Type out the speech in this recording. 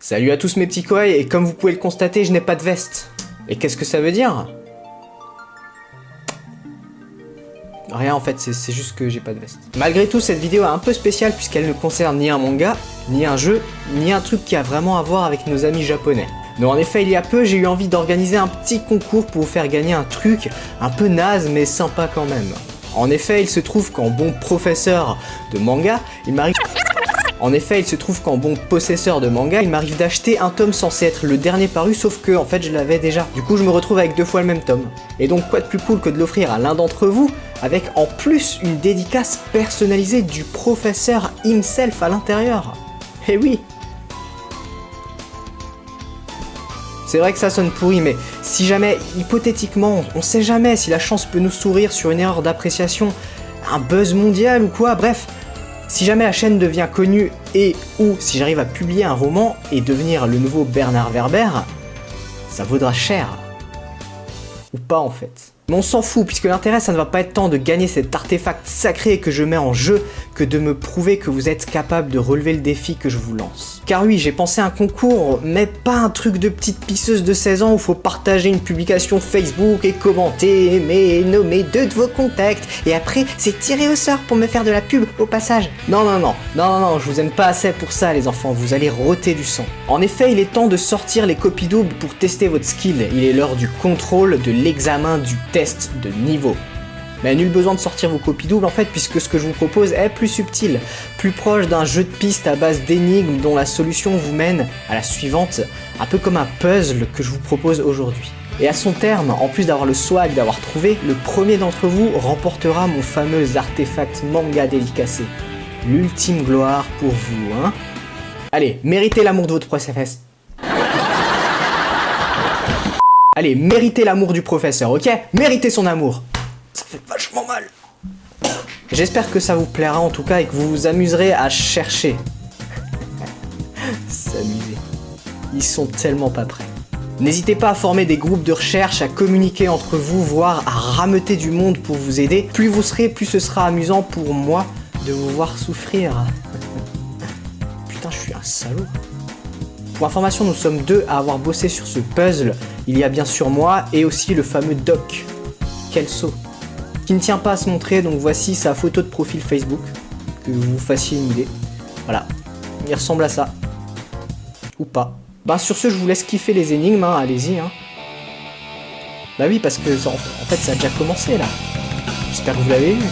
Salut à tous mes petits koaïs, et comme vous pouvez le constater, je n'ai pas de veste. Et qu'est-ce que ça veut dire? Rien en fait, c'est juste que j'ai pas de veste. Malgré tout, cette vidéo est un peu spéciale puisqu'elle ne concerne ni un manga, ni un jeu, ni un truc qui a vraiment à voir avec nos amis japonais. Non, en effet, il y a peu, j'ai eu envie d'organiser un petit concours pour vous faire gagner un truc un peu naze mais sympa quand même. En effet, il se trouve qu'en bon professeur de manga, il m'arrive... En effet, il se trouve qu'en bon possesseur de manga, il m'arrive d'acheter un tome censé être le dernier paru, sauf que en fait je l'avais déjà. Du coup, je me retrouve avec 2 fois le même tome. Et donc, quoi de plus cool que de l'offrir à l'un d'entre vous, avec en plus une dédicace personnalisée du professeur himself à l'intérieur. Eh oui! C'est vrai que ça sonne pourri, mais si jamais, hypothétiquement, on sait jamais si la chance peut nous sourire sur une erreur d'appréciation, un buzz mondial ou quoi, bref. Si jamais la chaîne devient connue et ou si j'arrive à publier un roman et devenir le nouveau Bernard Werber, ça vaudra cher. Ou pas en fait. Mais on s'en fout puisque l'intérêt ça ne va pas être tant de gagner cet artefact sacré que je mets en jeu que de me prouver que vous êtes capable de relever le défi que je vous lance. Car oui, j'ai pensé à un concours, mais pas un truc de petite pisseuse de 16 ans où faut partager une publication Facebook et commenter, aimer, nommer 2 de vos contacts, et après c'est tiré au sort pour me faire de la pub au passage. Non, je vous aime pas assez pour ça les enfants, vous allez rôter du sang. En effet, il est temps de sortir les copies doubles pour tester votre skill, il est l'heure du contrôle, de l'examen, du test de niveau. Mais nul besoin de sortir vos copies doubles en fait, puisque ce que je vous propose est plus subtil, plus proche d'un jeu de pistes à base d'énigmes dont la solution vous mène à la suivante, un peu comme un puzzle que je vous propose aujourd'hui. Et à son terme, en plus d'avoir le swag d'avoir trouvé, le premier d'entre vous remportera mon fameux artefact manga dédicacé. L'ultime gloire pour vous, hein. Allez, méritez l'amour de votre professeur. Allez, méritez l'amour du professeur, ok? Méritez son amour. Ça fait vachement mal. J'espère que ça vous plaira en tout cas et que vous vous amuserez à chercher. S'amuser. Ils sont tellement pas prêts. N'hésitez pas à former des groupes de recherche, à communiquer entre vous, voire à rameuter du monde pour vous aider. Plus vous serez, plus ce sera amusant pour moi de vous voir souffrir. Putain, je suis un salaud. Pour information, nous sommes 2 à avoir bossé sur ce puzzle. Il y a bien sûr moi et aussi le fameux Doc. Quel saut. Qui ne tient pas à se montrer, donc voici sa photo de profil Facebook, que vous fassiez une idée. Voilà, il ressemble à ça. Ou pas. Bah sur ce, je vous laisse kiffer les énigmes, hein. Allez-y. Hein. Bah oui, parce que en fait ça a déjà commencé là. J'espère que vous l'avez vu.